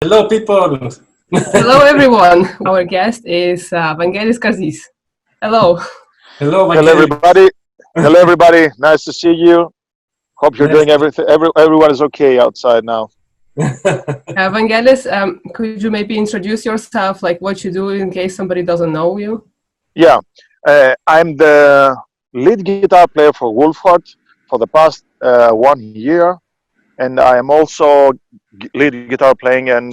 Hello, people. Hello, everyone. Our guest is Vaggelis Karzis. Hello. Hello, Hello, Vaggelis. everybody. Hello, everybody. Nice to see you. Hope you're Nice. doing everything. Everyone is okay outside now. Vaggelis, could you maybe introduce yourself, like what you do in case somebody doesn't know you? Yeah, I'm the lead guitar player for Wolfheart for the past 1 year, and I am also lead guitar playing and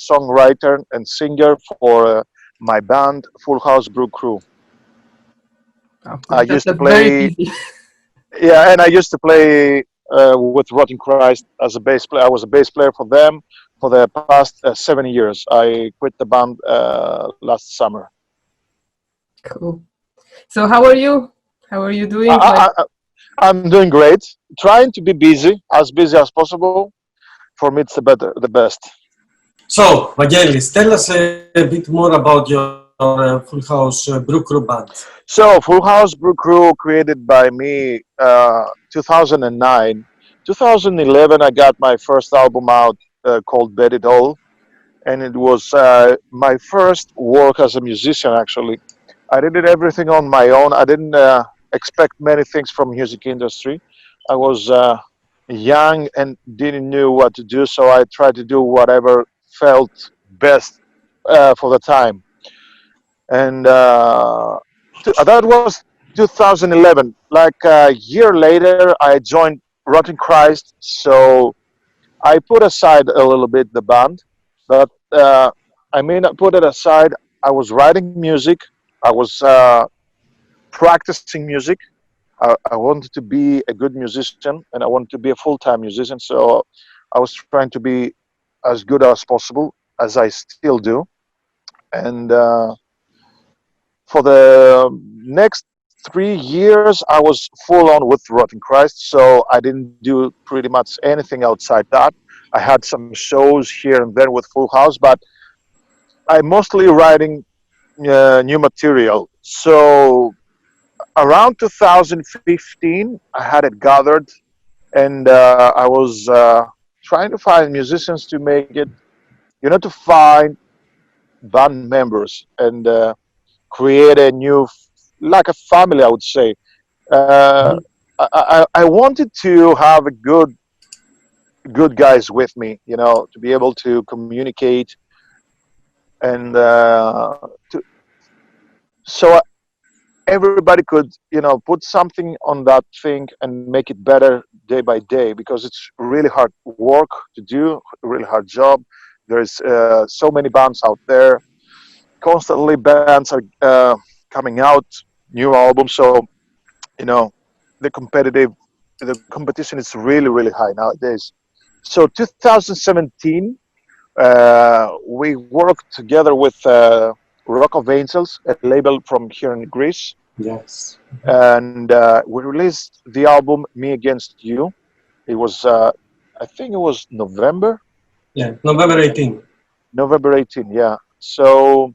songwriter and singer for my band Full House Brew Crew. Oh, I that's used to very play, easy. yeah, and I used to play with Rotten Christ as a bass player. I was a bass player for them for the past 7 years. I quit the band last summer. Cool. So how are you? How are you doing? I, I, I'm doing great. Trying to be busy as possible. For me, it's the best. So, Vaggelis, tell us a bit more about your Full House Brew Crew band. So, Full House Brew Crew created by me 2009. 2011, I got my first album out called Bet It All, and it was my first work as a musician. Actually, I did everything on my own. I didn't expect many things from music industry. I was young and didn't know what to do, so I tried to do whatever felt best for the time. And that was 2011. Like a year later, I joined Rotten Christ, so I put aside a little bit the band, but I mean, I put it aside. I was writing music. I was practicing music. I wanted to be a good musician, and I wanted to be a full-time musician. So I was trying to be as good as possible, as I still do. And for the next 3 years, I was full on with Rotten Christ. So I didn't do pretty much anything outside that. I had some shows here and there with Full House, but I mostly writing new material. So around 2015, I had it gathered, and I was trying to find musicians to make it, to find band members and create a new, like a family, I would say. Uh, Mhm. I wanted to have a good guys with me, to be able to communicate and so everybody could put something on that thing and make it better day by day, because it's really hard work to do, a really hard job. There's so many bands out there, constantly bands are coming out, new albums. So you know the competition is really high nowadays. So 2017, we worked together with Rock of Angels, a label from here in Greece, Yes. and we released the album "Me Against You." It was, I think, it was November, Yeah, November 18. November 18. Yeah. So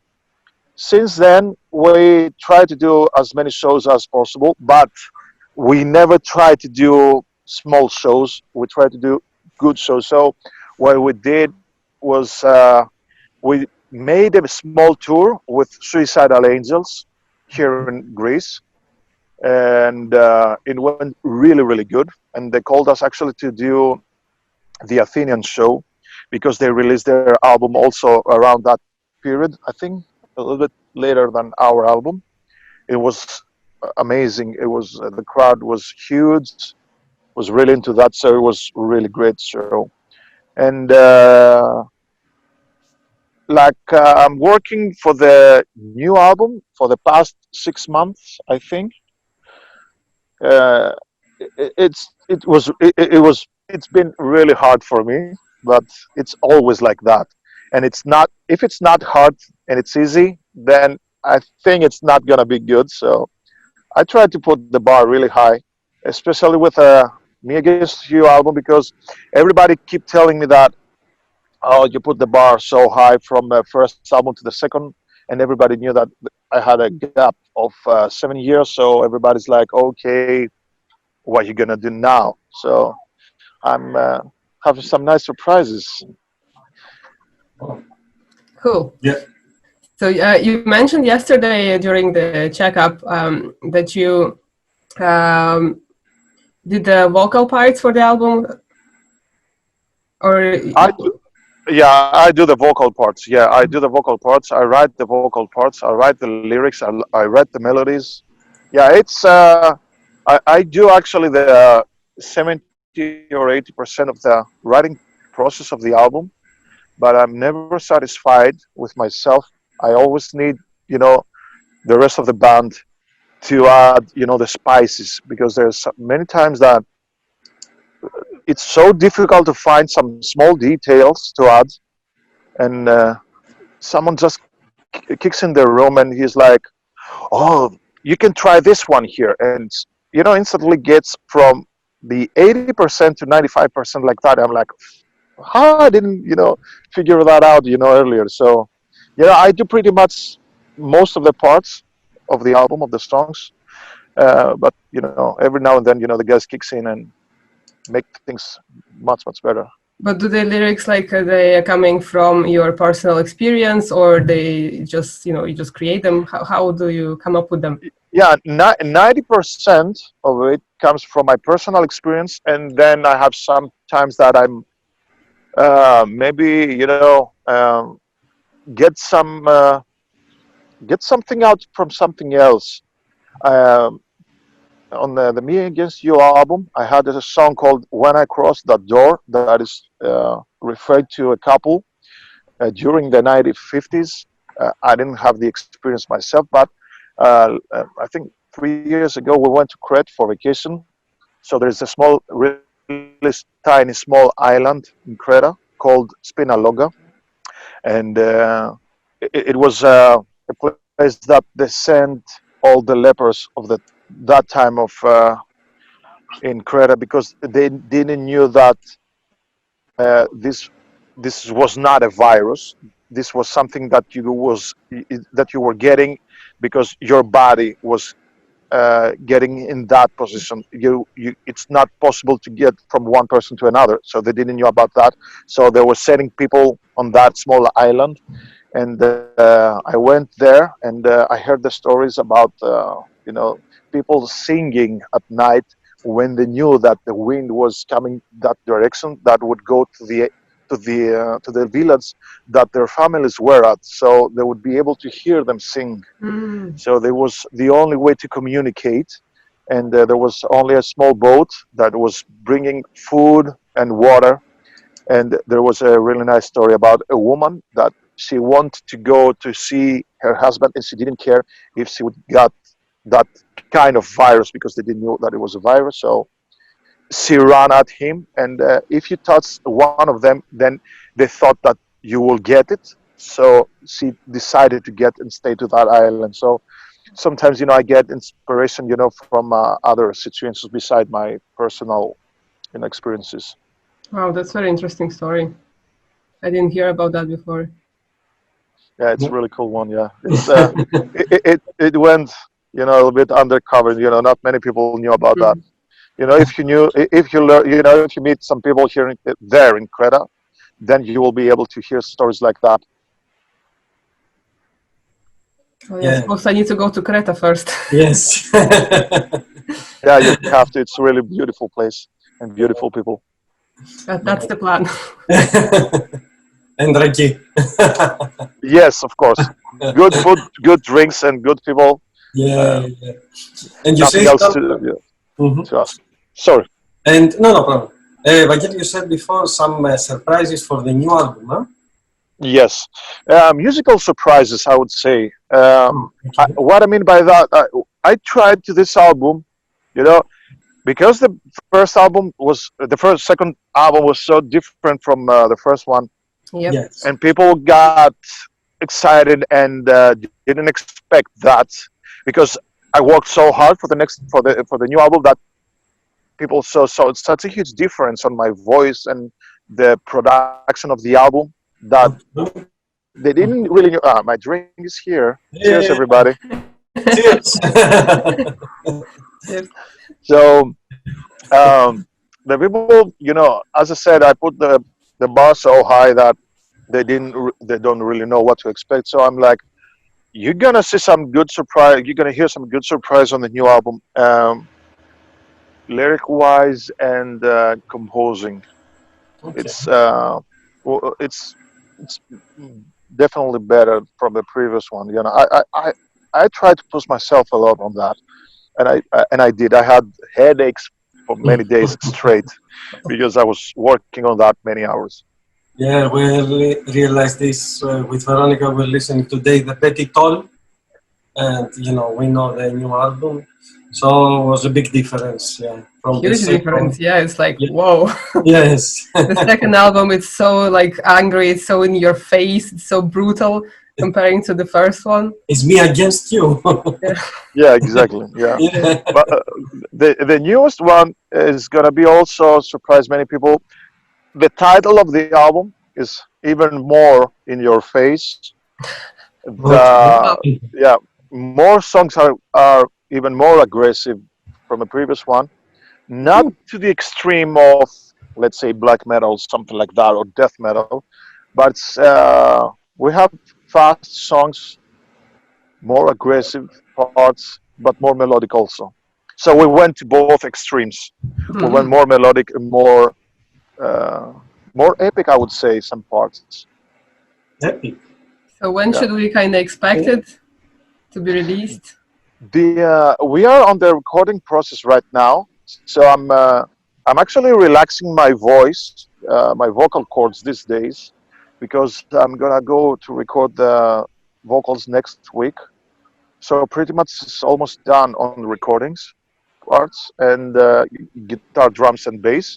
since then, we try to do as many shows as possible, but we never try to do small shows. We try to do good shows. So what we did was we made a small tour with Suicidal Angels here in Greece, and it went really good. And they called us actually to do the Athenian show, because they released their album also around that period. I think a little bit later than our album. It was amazing. It was the crowd was huge. Was really into that, so it was really great show. And I'm working for the new album for the past 6 months, I think. uh, it's been really hard for me, but it's always like that. And it's not, if it's not hard and it's easy, then I think it's not gonna be good. So I try to put the bar really high, especially with Me Against You album, because everybody keep telling me that, oh, you put the bar so high from the first album to the second, and everybody knew that I had a gap of 7 years. So everybody's like, okay, what you gonna do now? So I'm having some nice surprises. Oh, Cool. yeah. So you mentioned yesterday during the checkup that you did the vocal parts for the album, or I do, yeah, I do the vocal parts. Yeah, I do the vocal parts. I write the vocal parts. I write the lyrics. I write the melodies. Yeah, it's I do actually the 70 or 80% of the writing process of the album, but I'm never satisfied with myself. I always need, you know, the rest of the band to add, you know, the spices, because there's many times that it's so difficult to find some small details to add, and someone just kicks in the room and he's like, "Oh, you can try this one here," and you know, instantly gets from the 80% to 95% like that. I'm like, how I didn't, you know, figure that out, you know, earlier. So, yeah, I do pretty much most of the parts of the album, of the songs. But you know, every now and then, you know, the guys kicks in and make things much better. but do the lyrics like they are coming from your personal experience, or they just you just create them? How do you come up with them? Yeah, 90% of it comes from my personal experience, and then I have some times that I'm maybe, you know, get some get something out from something else. Um, on the Me Against You album, I had a song called "When I Crossed That Door" that is referred to a couple during the 1950s. I didn't have the experience myself, but I think 3 years ago we went to Crete for vacation. So there's a small, really tiny, small island in Crete called Spinalonga, and it was a place that they sent all the lepers of that time of in Crete, because they didn't knew that this was not a virus. This was something that you were getting because your body was getting in that position. It's not possible to get from one person to another. So they didn't know about that. So they were sending people on that small island, and I went there, and I heard the stories about you know, people singing at night when they knew that the wind was coming that direction, that would go to the village that their families were at, so they would be able to hear them sing. Mm. So there was the only way to communicate, and there was only a small boat that was bringing food and water. And there was a really nice story about a woman that she wanted to go to see her husband, and she didn't care if she would get that kind of virus, because they didn't know that it was a virus. So she ran at him, and if you touch one of them, then they thought that you will get it. So she decided to get and stay to that island. So sometimes, you know, I get inspiration, you know, from other situations beside my personal, you know, experiences. Wow, that's a very interesting story. I didn't hear about that before. Yeah, it's a really cool one. Yeah, it's it went, you know, a little bit undercover. You know, not many people knew about that. Mm. You know, if you knew, if you learn, you know, if you meet some people here there in Creta, then you will be able to hear stories like that. Oh, yeah, I Yeah. suppose I need to go to Creta first. Yes. Yeah, you have to. It's a really beautiful place and beautiful people. That's the plan. And Raki. Yes, of course. Good food, good drinks, and good people. Yeah, yeah. And you Nothing say else some, Mhm. to ask. Sorry. And no problem. Vagel, you said before some surprises for the new album, huh? Yes, musical surprises, I would say. Okay. What I mean by that, I tried to this album, you know, because the second album was so different from the first one, Yep. Yes. and people got excited and didn't expect that, because I worked so hard for the new album, that people saw it's such a huge difference on my voice and the production of the album, that Okay. they didn't really know. My drink is here. Cheers, Yeah. everybody. Cheers. Yes. So the people, you know, as I said, I put the bar so high that they don't really know what to expect. So I'm like, you're gonna see some good surprise. You're gonna hear some good surprise on the new album, lyric wise and composing. Okay. It's well, it's definitely better from the previous one. You know, I tried to push myself a lot on that, and I did. I had headaches for many days straight because I was working on that many hours. Yeah, we realized this with Veronica. We're listening today the Betty Toll, and we know the new album, so it was a big difference. Yeah, from the Huge difference. second. Yeah, it's like, Yeah, whoa. yes, The second album, it's so like angry, it's so in your face, it's so brutal comparing to the first one. it's me against you. Yeah. Yeah, exactly. Yeah, Yeah. but the newest one is gonna be also surprise many people. The title of the album is even more in your face. The Okay. Yeah, more songs are even more aggressive from a previous one. Not to the extreme of, let's say, black metal, something like that, or death metal, but we have fast songs, more aggressive parts, but more melodic also. So we went to both extremes. We went Mhm. more melodic and uh, more epic, I would say, some parts. Epic. So when Yeah. should we kind of expect Okay. it to be released? We are on the recording process right now, so I'm actually relaxing my voice, my vocal cords these days, because I'm gonna go to record the vocals next week. So pretty much it's almost done on the recordings parts and guitar, drums, and bass.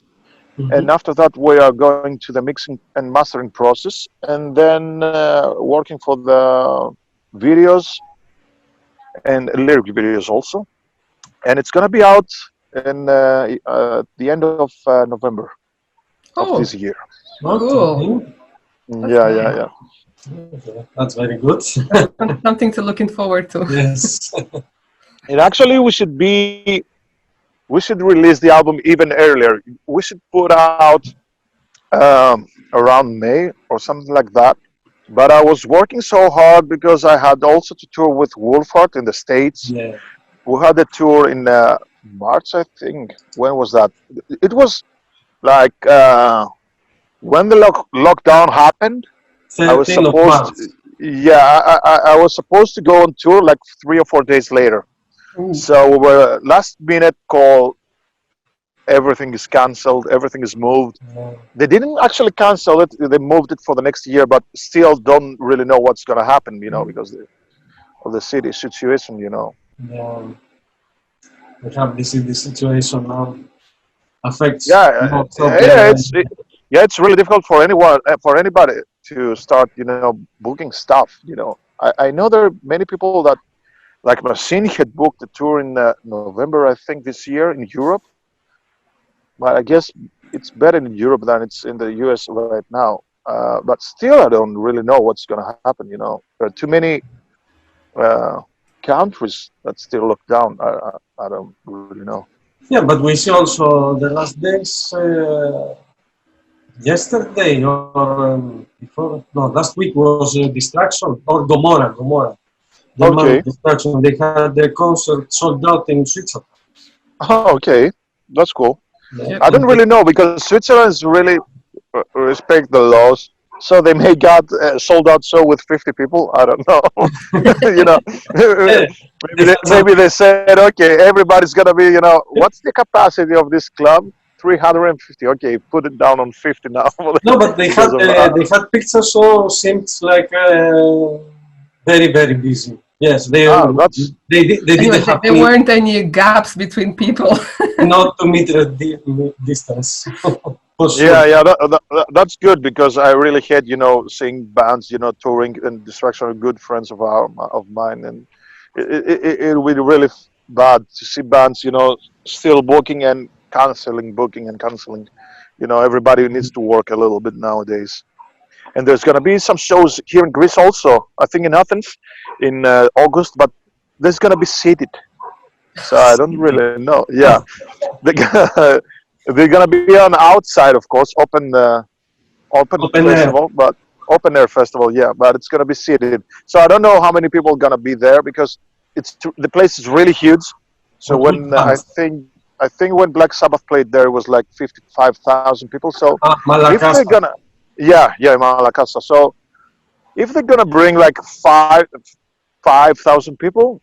And Mhm. after that, we are going to the mixing and mastering process, and then working for the videos and lyric videos also. And it's gonna be out in the end of November of this Oh, year. cool. Okay. That's Yeah, yeah, nice. yeah. Okay. That's very good. Something to looking forward to. Yes. And actually, we should release the album even earlier. We should put out around May or something like that. But I was working so hard because I had also to tour with Wolfheart in the States. Yeah. We had a tour in March, I think. When was that? It was like when the lockdown happened. I was 13th of supposed, March. yeah, I was supposed to go on tour like 3 or 4 days later. Ooh. So we were last minute call. Everything is cancelled. Everything is moved. Yeah. They didn't actually cancel it. They moved it for the next year, but still don't really know what's gonna happen. You know, because of the city situation. You know. Yeah. We have this situation now affects Yeah, lots of yeah. the. Yeah, it's really difficult for anyone, for anybody to start. You know, booking stuff. You know, I know there are many people that like Machine had booked a tour in November, I think, this year in Europe. But I guess it's better in Europe than it's in the US right now. But still, I don't really know what's going to happen. You know, there are too many uh, countries that still lock down. I don't really know. Yeah, but we see also the last days, yesterday or before, no, last week was Distraction or Gomorrah, German Okay. Distraction. They had their concert sold out in Switzerland. Oh, okay. That's cool. Yeah, I don't and they, really know because Switzerland is really respect the laws. So they may got sold out show with 50 people. I don't know. You know, yeah, they had some, maybe they said, okay, everybody's gonna be. You know, what's the capacity of this club? 350. Okay, put it down on 50 now no, but because of. they had pictures, so seems like very busy. Yes, Oh, that's they Anyway, didn't have there weren't any gaps between people. not to meet a distance for yeah, sure. yeah. That's good because I really hate, you know, seeing bands, you know, touring and distraction are good friends of mine, and it will be really bad to see bands, you know, still booking and canceling, booking and canceling. You know, everybody needs to work a little bit nowadays. And there's gonna be some shows here in Greece also. I think in Athens in August, but there's gonna be seated, so I don't really know. Yeah, they're they're gonna be on outside, of course, open Open air. festival, but open air festival, yeah, but it's gonna be seated. So I don't know how many people are gonna be there because the place is really huge. So What when bands? I think when Black Sabbath played there, it was like 55,000 people. So Ah, if they're Malacasa. gonna, yeah, Malacasa. So if they're gonna bring like 5,000 people,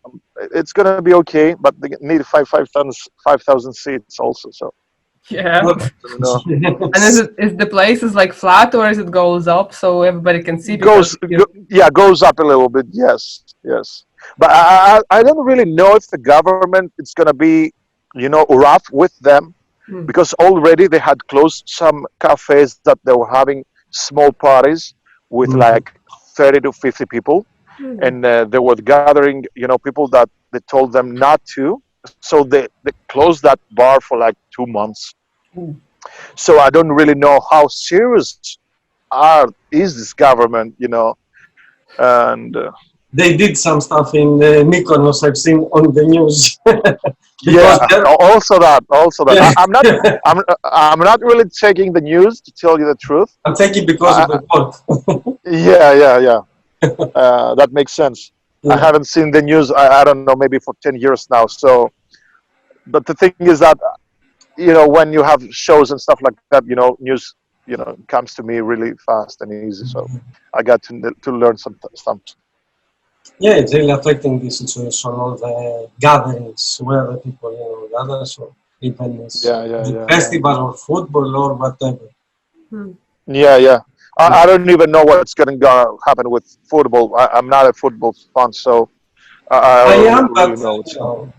it's gonna be okay. But they need 5,000 seats also. So Yeah. Well, you know, And is the place is like flat or is it goes up so everybody can see because you yeah, goes up a little bit. Yes, yes. But I don't really know if the government is gonna be, rough with them Hmm. because already they had closed some cafes that they were having small parties with Mhm. like 30 to 50 people, Hmm. and they were gathering, people that they told them not to. So they closed that bar for like 2 months. Hmm. So I don't really know how serious is this government, and They did some stuff in Mykonos. I've seen on the news because yeah, there. also that. Yeah, I'm not really checking the news to tell you the truth. I'm taking because of I, the work. yeah. That makes sense. I Yeah. haven't seen the news. I don't know, maybe for 10 years now. So, but the thing is that when you have shows and stuff like that, news comes to me really fast and easy. So I got to learn some. Yeah, it's really affecting the situation, all the gatherings where the people, gather. So even it's the Yeah. festival or football or whatever. Hmm. Yeah. Yeah. I don't even know what's going to happen with football. I'm not a football fan, so I I don't am, really but know what's going.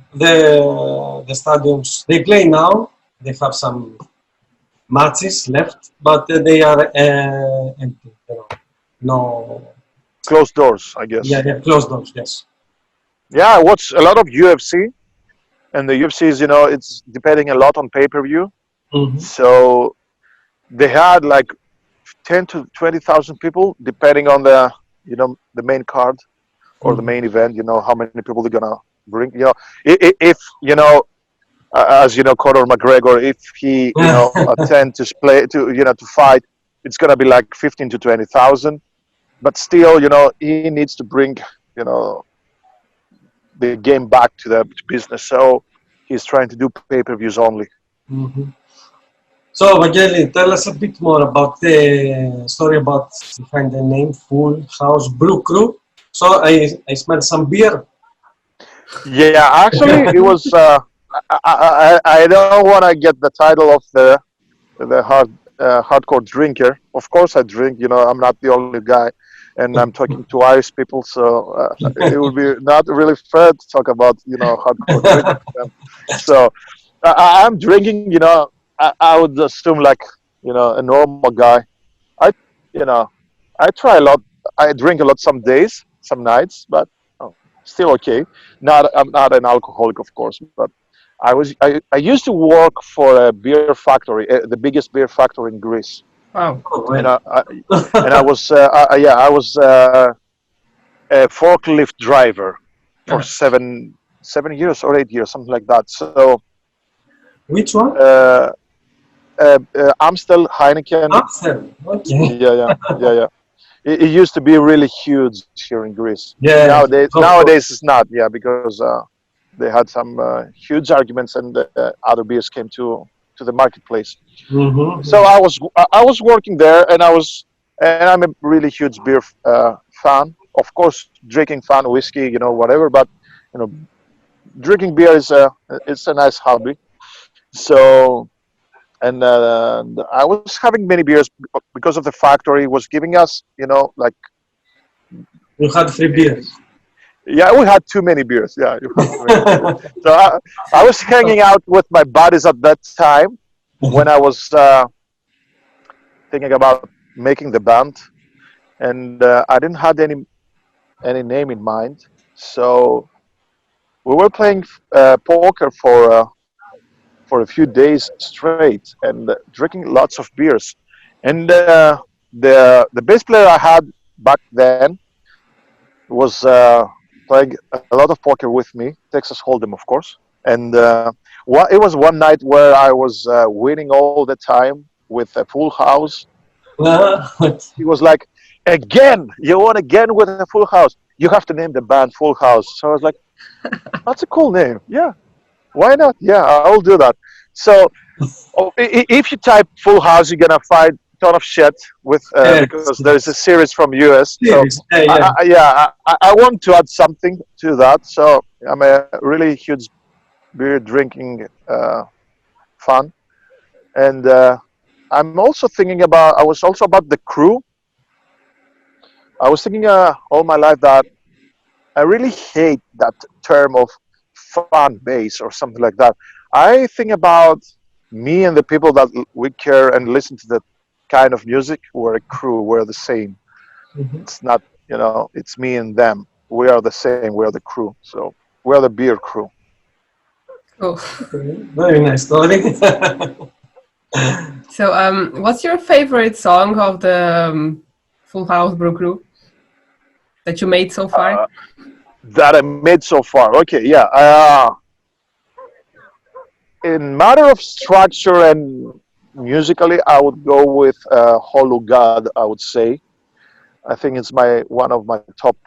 the stadiums they play now. They have some matches left, but they are empty. No. Closed doors, I Yeah, guess. they're closed doors. Yes. Yeah, I watch a lot of UFC, and the UFC is, it's depending a lot on pay-per-view. Hmm. So they had like 10 to 20,000 people, depending on the main card or the Hmm. main event. How many people they're gonna bring. If as Conor McGregor, if he attend to play to fight, it's gonna be like 15 to 20,000. But still, he needs to bring you know the game back to the business. So he's trying to do pay-per-views only. Hmm. So, Vageli, tell us a bit more about the story about behind the name Full House Brew Crew. So, I smell some beer. Yeah, actually, it was. I don't want to get the title of the hardcore drinker. Of course, I drink. I'm not the only guy, and I'm talking to Irish people, so it would be not really fair to talk about hardcore drinking to them. So I'm drinking. I would assume like a normal guy. I you know I try a lot. I drink a lot some days, some nights, but oh, still okay. I'm not an alcoholic, of course, but I used to work for a beer factory, the biggest beer factory in Greece, Wow. Oh, and well. I was I was a forklift driver for Ah, 7 years or 8 years, something like that. So which one? uh, Amstel Heineken, Amsterdam. Okay. yeah. It used to be really huge here in Greece. Yeah, of Nowadays course. it's not. Yeah, because they had some huge arguments, and other beers came to the marketplace. So Mm-hmm. I was working there, and I'm a really huge beer fan. Of course, drinking fan, whiskey, whatever. But you know, drinking beer is it's a nice hobby. So and I was having many beers because of the factory was giving us, like You had free beers. yeah, we had too many beers. Yeah, you had too many beers. So I was hanging out with my buddies at that time when I was thinking about making the band, and I didn't have any name in mind. So we were playing poker for a few days straight and drinking lots of beers. And the bass player I had back then was playing a lot of poker with me, Texas Hold'em, of course. And it was one night where I was winning all the time with a full house. Ah, He was like, again, you want again with a full house? You have to name the band Full House. So I was like, that's a cool name. Yeah, why not? Yeah, I'll do that. So if you type Full House, you're gonna find a ton of shit with because Yes, there's a yes. series from US. So Series. Yeah. yeah, I want to add something to that. So I'm a really huge beer drinking fan, and I'm also thinking about. I was also about the crew. I was thinking all my life that I really hate that term of fan base or something like that. I think about me and the people that we care and listen to that kind of music. We're a crew. We're the same. Mhm. It's not, it's me and them. We are the same. We are the crew. So we are the beer crew. Cool. Okay, very nice story. So, what's your favorite song of the Full House Brew Crew that you made so far? That I made so far. Okay, yeah. In matter of structure and musically, I would go with "Hollow God." I would say. I think it's my one of my top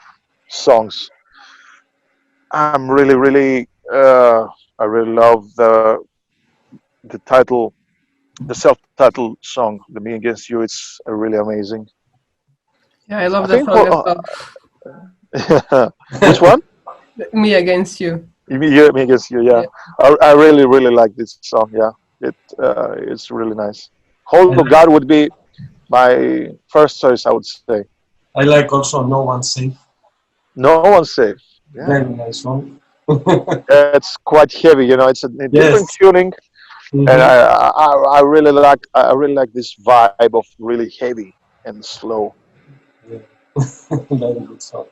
songs. I'm really, really, I really love the title, the self-titled song, "The Me Against You." It's really amazing. Yeah, I I love that think. song as well. Which one? Me Against You. Me Against You. Yeah, Yeah. I really, really like this song. Yeah, it's really nice. "Hold I of like, God" would be my first choice. I would say. I like also No One Safe. No one's safe. Yeah, Very nice one. it's quite heavy. It's a different Yes. tuning, and Hmm. I really like this vibe of really heavy and slow. Yeah. Very good song.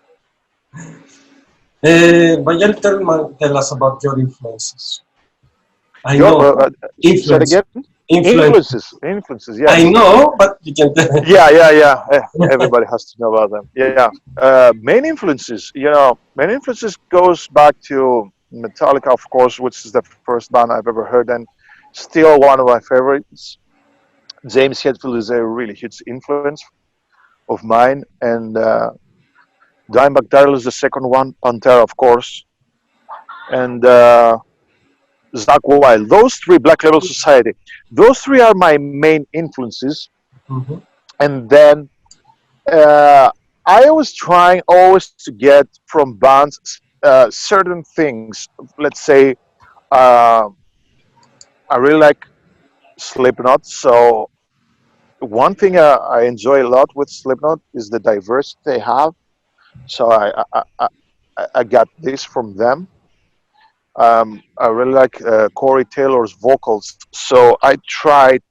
But you tell us about your influences. I Your know said influence, again? influence. Influences. I Yes. know, but you can tell. Yeah. Everybody has to know about them. Yeah. Main influences. Main influences goes back to Metallica, of course, which is the first band I've ever heard, and still one of my favorites. James Hetfield is a really huge influence of mine, and Dimebag Darrell is the second one. Pantera, of course, and Zach Wild. Those three, Black Label Society. Those three are my main influences, Mhm. and then uh, I was trying always to get from bands certain things. Let's say uh, I really like Slipknot, so one thing I enjoy a lot with Slipknot is the diversity they have. So I got this from them. I really like Corey Taylor's vocals, so I tried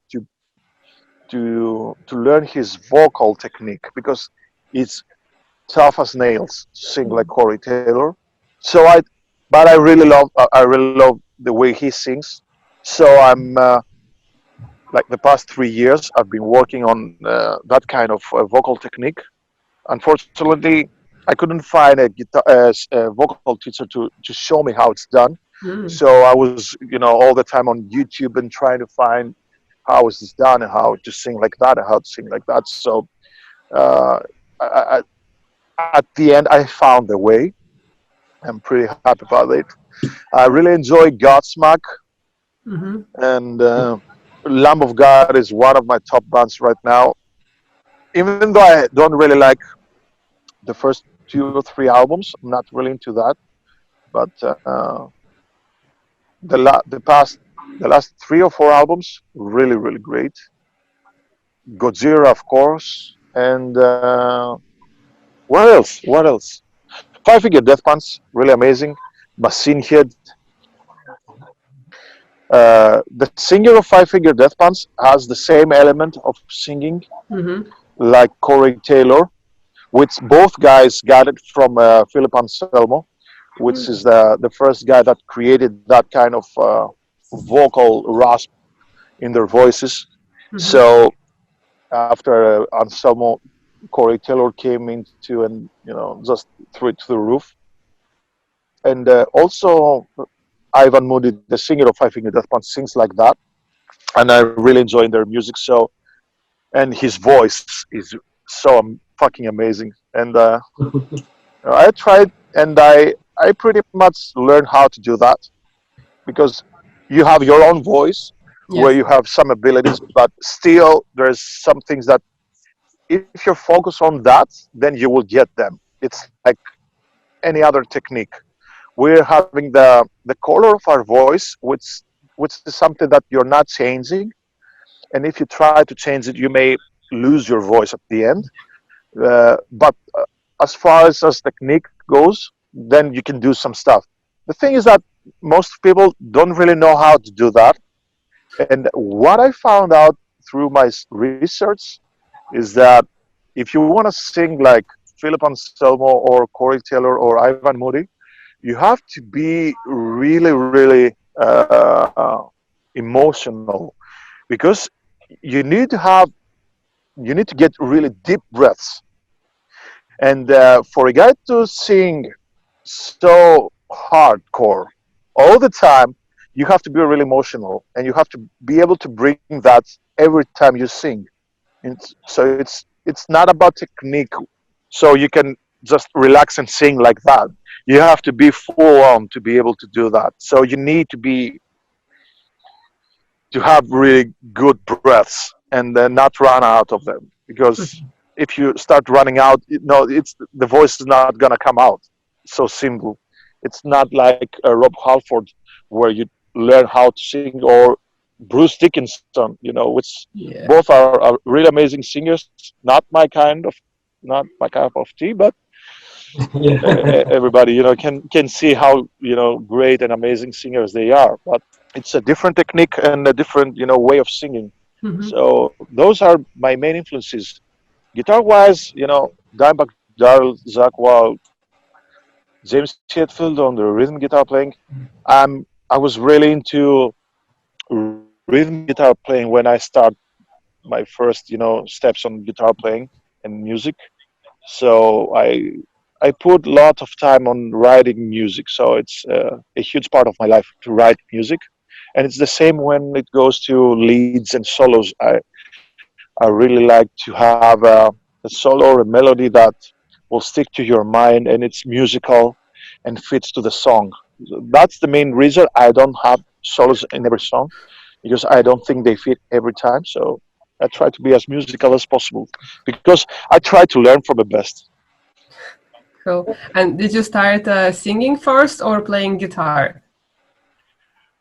to learn his vocal technique because it's tough as nails to sing like Corey Taylor. So but I really love the way he sings. So I'm like the past 3 years, I've been working on that kind of vocal technique. Unfortunately, I couldn't find a vocal teacher to show me how it's done. Mm. So I was, all the time on YouTube and trying to find how is this done and how to sing like that and how to sing like that. So uh, at the end, I found the way. I'm pretty happy about it. I really enjoy Godsmack, Hmm. and Lamb of God is one of my top bands right now. Even though I don't really like the first 2 or 3 albums, I'm not really into that. But the last 3 or 4 albums, really, really great. Godzilla, of course, and what else? What else? Five Finger Death Punch, really amazing. Machine Head. The singer of Five Finger Death Punch has the same element of singing Hmm. like Corey Taylor, which both guys got it from Philip Anselmo, which is the first guy that created that kind of vocal rasp in their voices. Hmm. So after Anselmo, Corey Taylor came into and just threw it to the roof. And also Ivan Moody, the singer of Five Finger Death Punch, sings like that, and I really enjoy their music. So and his voice is so fucking amazing. And I tried, and I pretty much learned how to do that because you have your own voice where Yes. you have some abilities, but still there's some things that if you're focused on that, then you will get them. It's like any other technique. We're having the color of our voice, which is something that you're not changing. And if you try to change it, you may lose your voice at the end. But as far as technique goes, then you can do some stuff. The thing is that most people don't really know how to do that. And what I found out through my research is that if you want to sing like Philip Anselmo or Corey Taylor or Ivan Moody, you have to be really, really emotional because you need to have you need to get really deep breaths. And for a guy to sing so hardcore all the time, you have to be really emotional, and you have to be able to bring that every time you sing. So it's not about technique. So you can just relax and sing like that. You have to be full on to be able to do that. So you need to have really good breaths and not run out of them because if you start running out, it's the voice is not gonna come out. So simple. It's not like Rob Halford where you learn how to sing or Bruce Dickinson, which Yeah. both are really amazing singers. Not my cup of tea, but Yeah. everybody can see how great and amazing singers they are. But it's a different technique and a different way of singing. Hmm. So those are my main influences. Guitar wise, Dimebag Darrell, Zach Wild, James Hetfield on the rhythm guitar playing. I was really into rhythm guitar playing when I start my first steps on guitar playing and music. So I put a lot of time on writing music. So it's a huge part of my life to write music. And it's the same when it goes to leads and solos. I really like to have a solo or a melody that will stick to your mind and it's musical and fits to the song. So that's the main reason I don't have solos in every song because I don't think they fit every time. So I try to be as musical as possible because I try to learn from the best. Cool. And did you start singing first or playing guitar?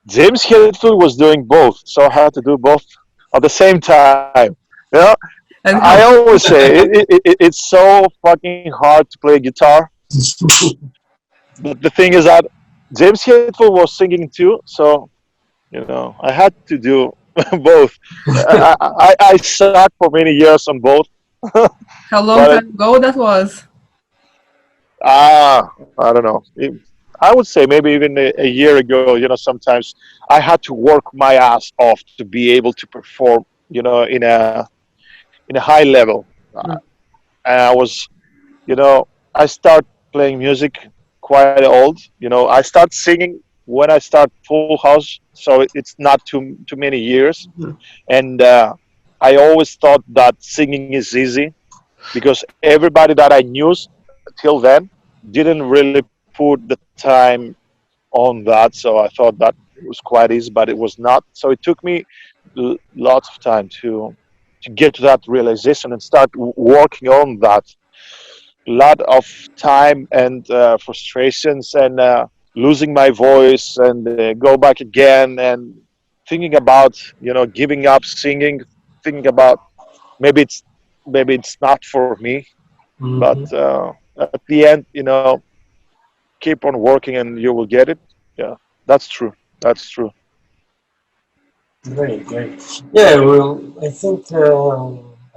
James Hetfield was doing both, so I had to do both at the same time. You know, And I how? always say it's so fucking hard to play guitar. But the thing is that James Hetfield was singing too, so I had to do both. I sucked for many years on both, How long but time ago that was? I don't know. I would say maybe even a year ago. Sometimes I had to work my ass off to be able to perform. In a high level. Mm. And I was, I start playing music quite old. I start singing when I start Full House, so it's not too many years. And I always thought that singing is easy because everybody that I knew till then didn't really put the time on that. So I thought that it was quite easy, but it was not. So it took me lots of time to get to that realization and start working on that. A lot of time and frustrations and losing my voice and go back again and thinking about giving up singing, thinking about maybe it's not for me, but Mhm. at the end, keep on working and you will get it. Yeah, that's true. That's true. Great, great. Yeah, well, I think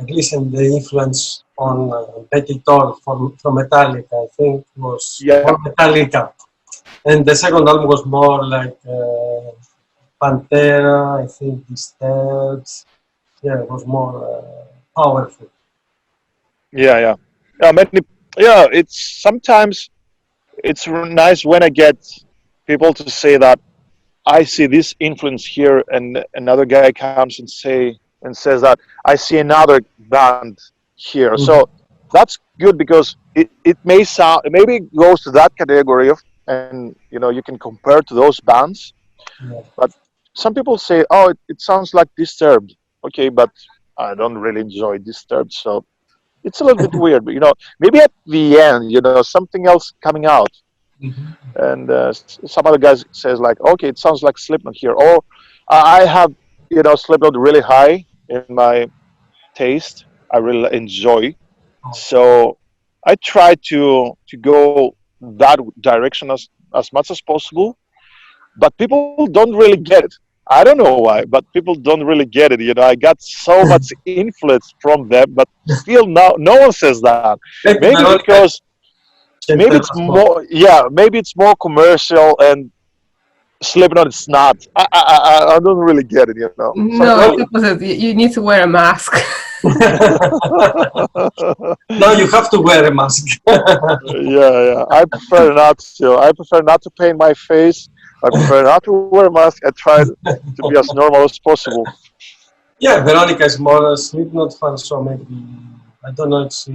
at least in the influence on Betty Toll from Metallica, I think was Yeah, more Metallica. And the second album was more like Pantera, I think Disturbed. Yeah, it was more powerful. yeah, yeah. Yeah, yeah. It's sometimes it's nice when I get people to say that I see this influence here, and another guy comes and says that I see another band here. So Mhm. that's good because it may sound, maybe it goes to that category of, and you can compare to those bands. Yeah. But some people say, oh, it sounds like Disturbed. Okay, but I don't really enjoy Disturbed, so it's a little bit weird. But maybe at the end, something else coming out, Mhm. and some other guys says like, okay, it sounds like Slipknot here, or I have Slipknot really high in my taste. I really enjoy, so I try to go that direction as much as possible. But people don't really get it. I don't know why, but people don't really get it. I got so much influence from them, but still no one says that. Maybe Maybe Veronica because can maybe tell it's us more. more, yeah, maybe it's more commercial and Slipknot it's not. I don't really get it. So No, it's opposite. You need to wear a mask. no, you have to wear a mask. Yeah. I prefer not to. I prefer not to paint my face. I prefer not to wear a mask. I try to be as normal as possible. Yeah, Veronica is more a Slipknot fan, so maybe I don't know if she.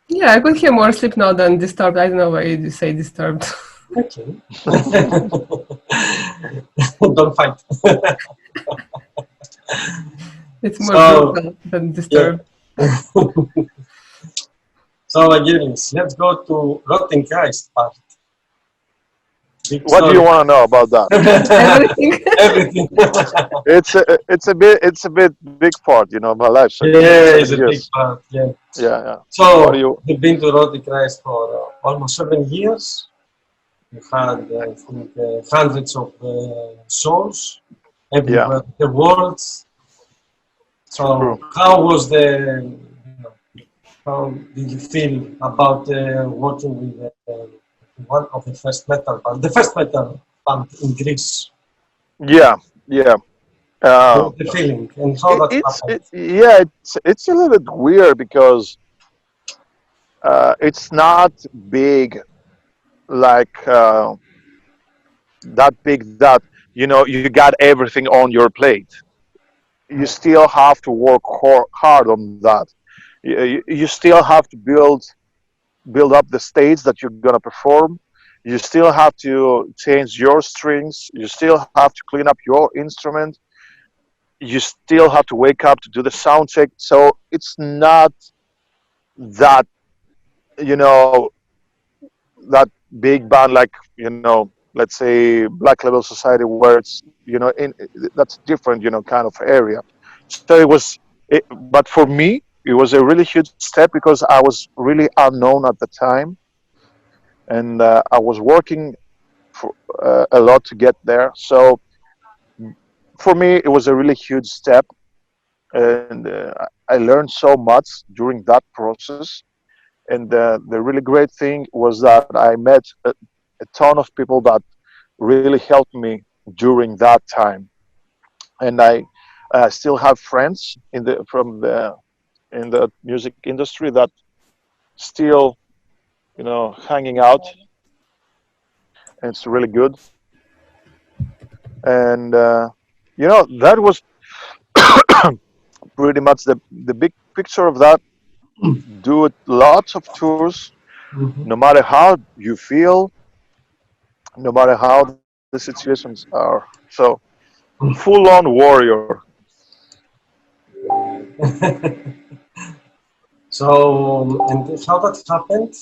Yeah, I could hear more Slipknot than Disturbed. I don't know why you say Disturbed. Okay. Don't fight. It's more So brutal than yeah. Disturbed. So again, let's go to Rotten Christ part. Big What do you story. want to know about that? Everything. Everything. It's a bit big part, my life. Yeah, 7 it's a big years. part. Yeah. Yeah. What do So you? you've been to Rotten Christ for almost 7 years. You had, I think, hundreds of shows Yeah, everywhere in the world. true. So how was how did you feel about working with one of the first metal band, the first metal band in Greece? Yeah. Uh, The feeling and how that happened? yeah, it's a little bit weird because it's not big like that big that you got everything on your plate. You still have to work hard on that. You still have to build up the stage that you're gonna perform. You still have to change your strings. You still have to clean up your instrument. You still have to wake up to do the sound check. So it's not that you know that big band like let's say Black Label Society, where it's in that's different kind of area. So but for me it was a really huge step because I was really unknown at the time, and I was working for, a lot to get there. So for me it was a really huge step, and I learned so much during that process. And the really great thing was that I met a ton of people that really helped me during that time. And I still have friends in the music industry that still hanging out, and it's really good. And that was pretty much the big picture of that. Do lots of tours, Mhm. no matter how you feel, no matter how the situations are. So full on warrior. So, and how that happened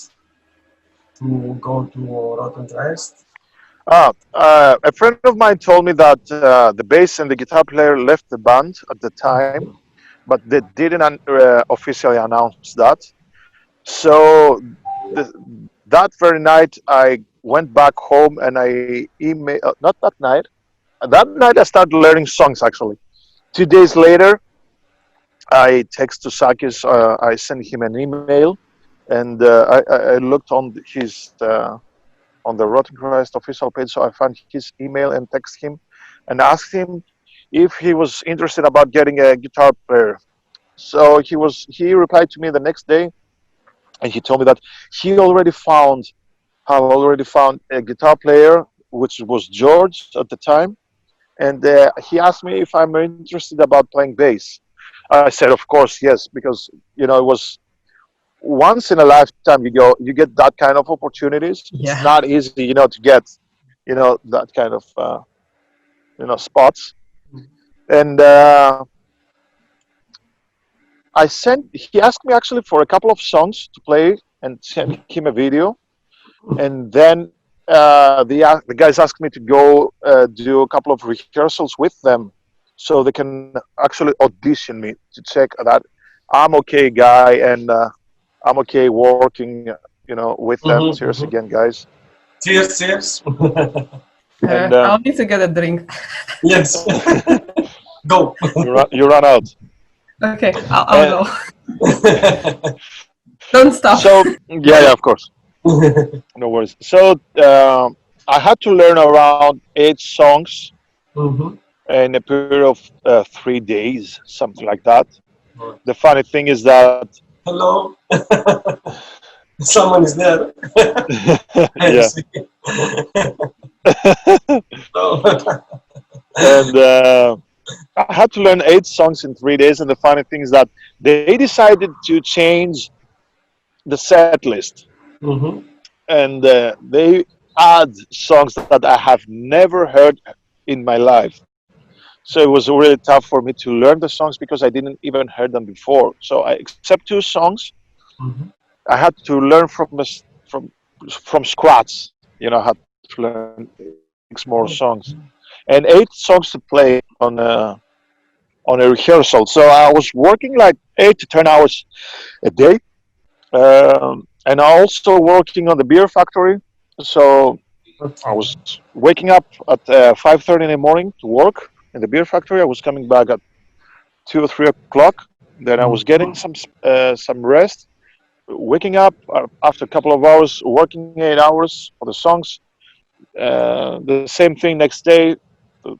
to go to Rotten Christ? A friend of mine told me that the bass and the guitar player left the band at the time, but they didn't officially announce that. So the, that very night, I went back home and I emailed, not that night, that night I started learning songs actually. 2 days later, I text to Sakis, I sent him an email, and I looked on the Rotten Christ official page, so I found his email and text him and asked him if he was interested about getting a guitar player. So he replied to me the next day, and he told me that he already found a guitar player, which was George at the time, and he asked me if I'm interested about playing bass. I said, of course, yes, because it was once in a lifetime you get that kind of opportunities. It's Yeah. not easy, to get, that kind of spots. And he asked me actually for a couple of songs to play and send him a video. And then the guys asked me to go do a couple of rehearsals with them, so they can actually audition me to check that I'm okay, guy, and I'm okay working, with them. Cheers again, guys. Cheers, cheers. And I'll need to get a drink. Yes. Go. you run out. Okay, I'll go. Don't stop. So yeah, of course, no worries. So I had to learn around 8 songs Mhm. in a period of 3 days, something like that. The funny thing is that Hello. Someone is there. I yeah, see. and I had to learn 8 songs in 3 days. And the funny thing is that they decided to change the set list, Mhm. and they add songs that I have never heard in my life. So it was really tough for me to learn the songs because I didn't even heard them before. So except 2 songs, Mhm. I had to learn from scratch. I had to learn 6 more songs and 8 songs to play on a rehearsal. So I was working like 8 to 10 hours a day, and I also working on the beer factory. So I Okay. was waking up at 5:30 in the morning to work in the beer factory. I was coming back at 2 or 3 o'clock. Then I was getting Mhm. some rest, waking up after a couple of hours, working 8 hours for the songs. The same thing next day.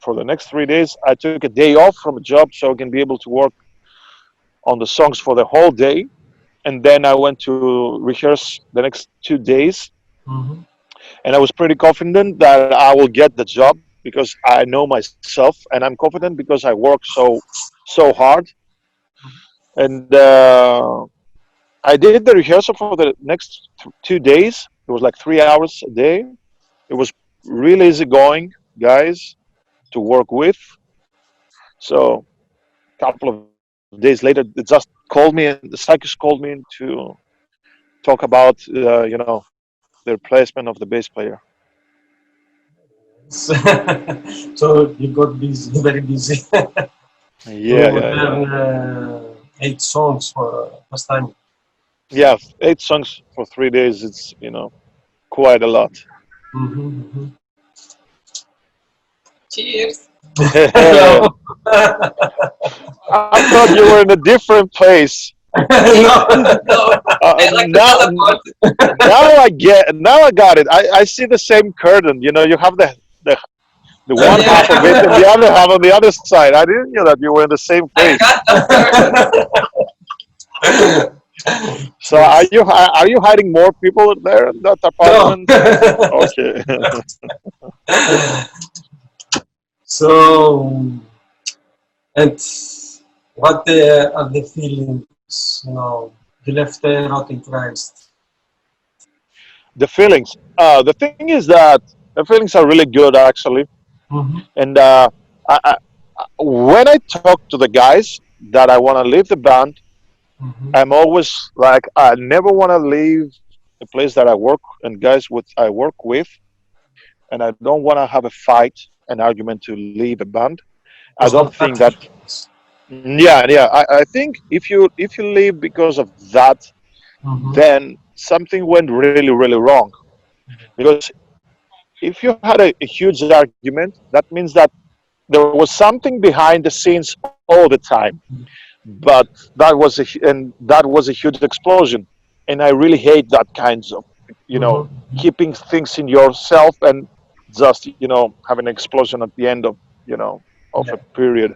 For the next 3 days, I took a day off from a job so I can be able to work on the songs for the whole day. And then I went to rehearse the next 2 days. Mhm. And I was pretty confident that I will get the job because I know myself, and I'm confident because I work so hard. And I did the rehearsal for the next 2 days. It was like 3 hours a day. It was really easy going, guys, to work with. So a couple of days later, they just called me, and the psychist called me to talk about, the replacement of the bass player. So you got busy, very busy, to Yeah, yeah, yeah. learn 8 songs for first time. Yeah, 8 songs for 3 days. It's quite a lot. Mhm. Mhm. Cheers. I Hello. thought you were in a different place. No, no. I like to Now, tell about now I got it. I see the same curtain. You have the one yeah. half of it and the other half on the other side. I didn't know that you were in the same I place. got that. So Yes. are you hiding more people there in that No. apartment? Okay. So, and what are the feelings? You left the rotting Christ. The feelings. The thing is that the feelings are really good actually. Mm-hmm. And when I talk to the guys that I want to leave the band, Mm-hmm. I'm always like, I never want to leave the place that I work and guys with I work with, and I don't want to have a fight, an argument to leave a band. I Was don't not think that. that. Yeah, yeah. I think if you leave because of that, Mm-hmm. then something went really really wrong. Because if you had a huge argument, that means that there was something behind the scenes all the time. But that was a huge explosion, and I really hate that kinds of Mm-hmm. keeping things in yourself and just have an explosion at the end of of Yeah. a period.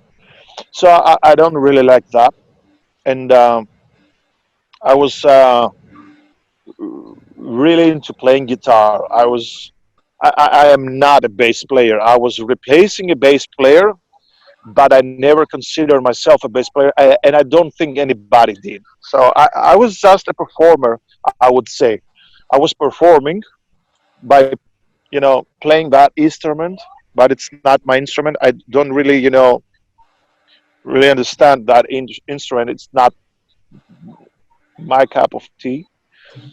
So I don't really like that. And I was really into playing guitar. I am not a bass player. I was replacing a bass player, but I never considered myself a bass player, and I don't think anybody did. So I was just a performer, I would say. I was performing by, playing that instrument, but it's not my instrument. I don't really, really understand that instrument. It's not my cup of tea.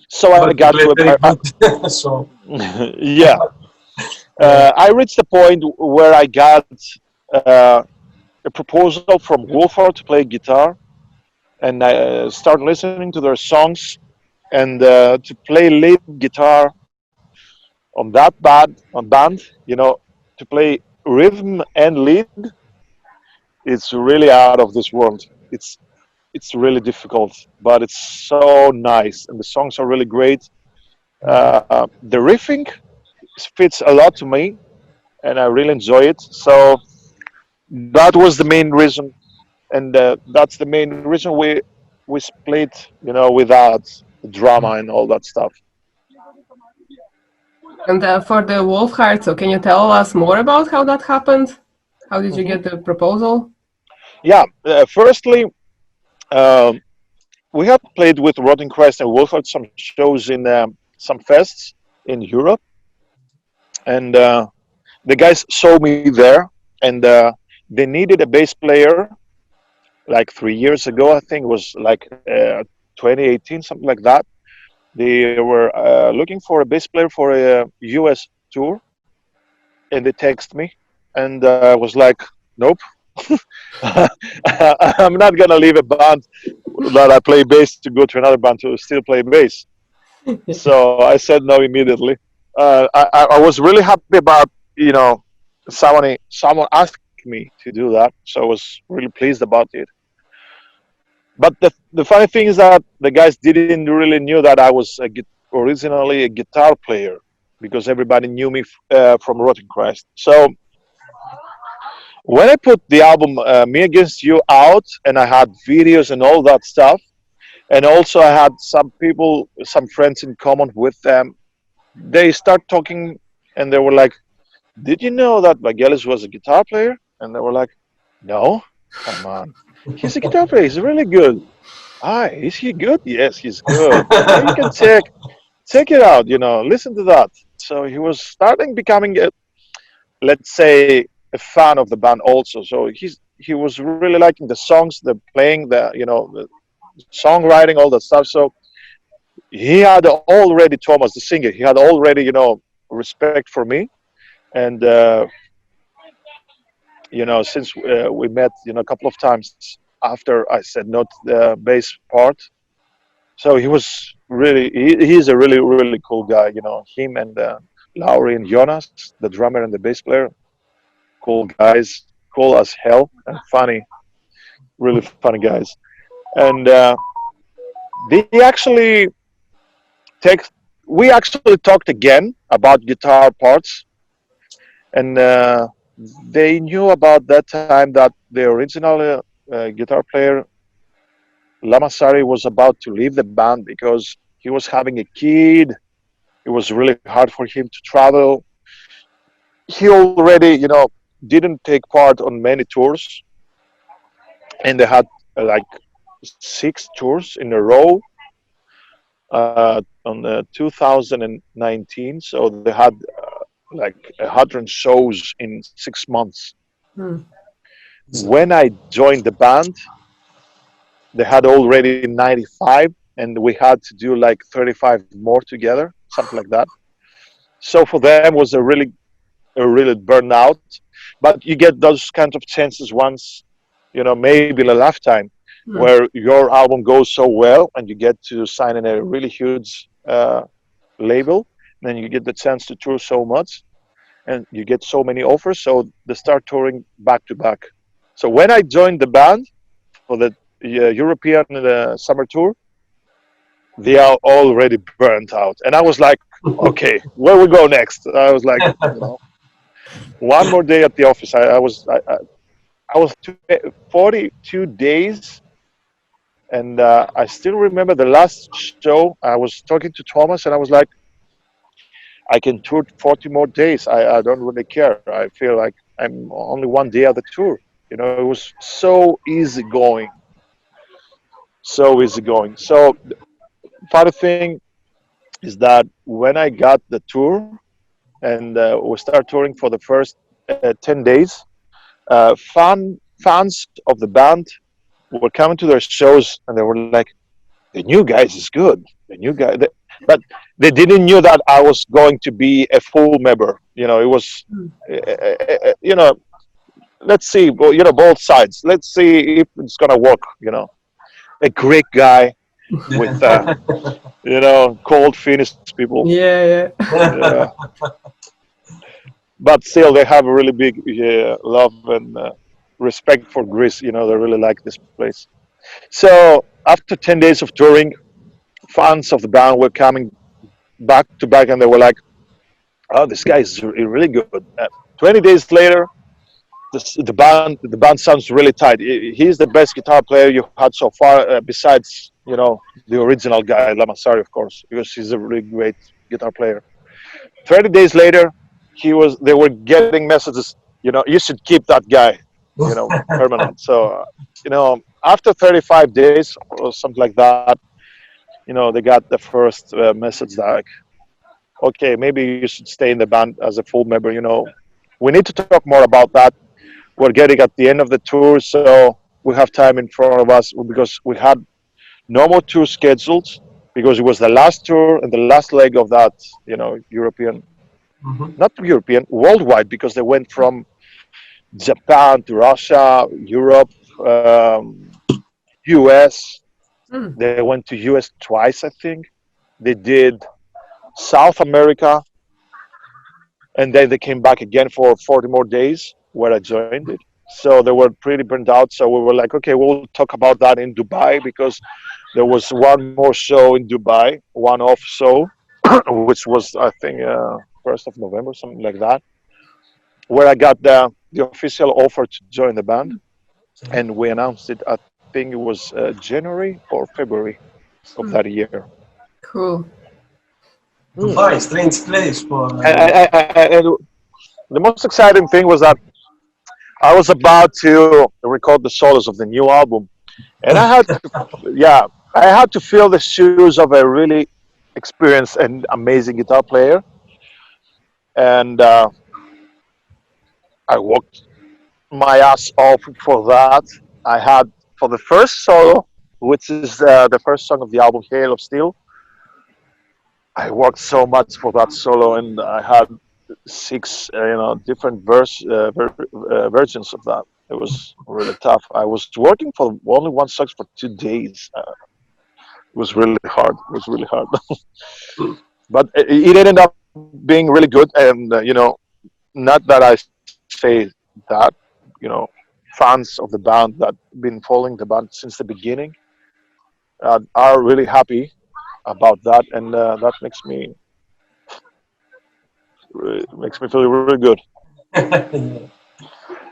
So I But you got play to very good. So yeah. yeah. I reached the point where I got uh, a proposal from Wolfheart to play guitar, and I started listening to their songs and to play lead guitar on that band. To play rhythm and lead, it's really out of this world. It's really difficult, but it's so nice, and the songs are really great. The riffing fits a lot to me, and I really enjoy it. So that was the main reason, and that's the main reason we split, without drama and all that stuff. And for the Wolfheart, so can you tell us more about how that happened? How did you Hmm. get the proposal? Yeah. Firstly, um, we have played with Rotten Christ and Wolfheart some shows in some fests in Europe, and the guys saw me there, and they needed a bass player like 3 years ago. I think it was like 2018, something like that. They were looking for a bass player for a US tour, and they text me, and I was like, nope. I'm not gonna leave a band that I play bass to go to another band to still play bass. So I said no immediately. I was really happy about, someone asked me to do that, so I was really pleased about it. But the funny thing is that the guys didn't really knew that I was originally a guitar player, because everybody knew me from Rotten Christ. So when I put the album Me Against You out, and I had videos and all that stuff, and also I had some people, some friends in common with them, they start talking, and they were like, "Did you know that Vaggelis was a guitar player?" And they were like, "No, come on, he's a guitar player. He's really good." Ah, is he good? Yes, he's good. Yeah, you can check it out. Listen to that. So he was starting becoming let's say, a fan of the band also. So he was really liking the songs, the playing, the songwriting, all that stuff. So he had already, Thomas, the singer, he had already, respect for me, and since we met, a couple of times after I said not the bass part. So he was really, he's a really, really cool guy. Him and Lowry and Jonas, the drummer and the bass player, cool guys, cool as hell, and funny, really funny guys. And they actually take, we actually talked again about guitar parts, and they knew about that time that the original guitar player Lamasari was about to leave the band because he was having a kid. It was really hard for him to travel. He already, didn't take part on many tours, and they had like 6 tours in a row on 2019. So they had like 100 shows in 6 months. Hmm. When I joined the band, they had already 95, and we had to do like 35 more together, something like that. So for them was a really burnout. But you get those kind of chances once, maybe in a lifetime, Hmm. where your album goes so well and you get to sign in a really huge label. Then you get the chance to tour so much, and you get so many offers. So they start touring back to back. So when I joined the band for the European summer tour, they are already burnt out, and I was like, okay, where we go next? I was like, one more day at the office. I was 42 days, and I still remember the last show. I was talking to Thomas, and I was like, I can tour 40 more days. I don't really care. I feel like I'm only one day at the tour. You know, it was so easygoing, so easygoing. So funny thing is that when I got the tour and we started touring for the first 10 days, fans of the band were coming to their shows and they were like, the new guys is good. The new guy, but they didn't knew that I was going to be a full member. You know, it was, you know, let's see, well, you know, both sides. Let's see if it's gonna work. You know, a Greek guy with, you know, cold Finnish people. Yeah, yeah. Yeah, but still, they have a really big love and respect for Greece. You know, they really like this place. So after 10 days of touring, fans of the band were coming back to back, and they were like, "Oh, this guy is really good." 20 days later, the band sounds really tight. He's the best guitar player you had so far, besides the original guy Lamassari, of course, because he's a really great guitar player. 30 days later, they were getting messages. You should keep that guy. Permanent. So after 35 days or something like that, they got the first message like, okay, maybe you should stay in the band as a full member. We need to talk more about that. We're getting at the end of the tour, so we have time in front of us because we had no more tour schedules because it was the last tour and the last leg of that, European, not European, worldwide, because they went from Japan to Russia, Europe, US. They went to US twice, I think. They did South America, and then they came back again for 40 more days where I joined it. So they were pretty burnt out. So we were like, okay, we'll talk about that in Dubai because there was one more show in Dubai, one off show, which was, I think, 1st of November, something like that, where I got the official offer to join the band. And we announced it, I think it was January or February of that year. Cool. Dubai, strange place for. And the most exciting thing was that I was about to record the solos of the new album, and I had to fill the shoes of a really experienced and amazing guitar player, and I worked my ass off for that. I had for the first solo, which is the first song of the album, Hail of Steel. I worked so much for that solo, and I had 6, different versions of that. It was really tough. I was working for only one song for 2 days. It was really hard. It was really hard, but it ended up being really good. And not that I say that, fans of the band that been following the band since the beginning are really happy about that, and that makes me feel really good.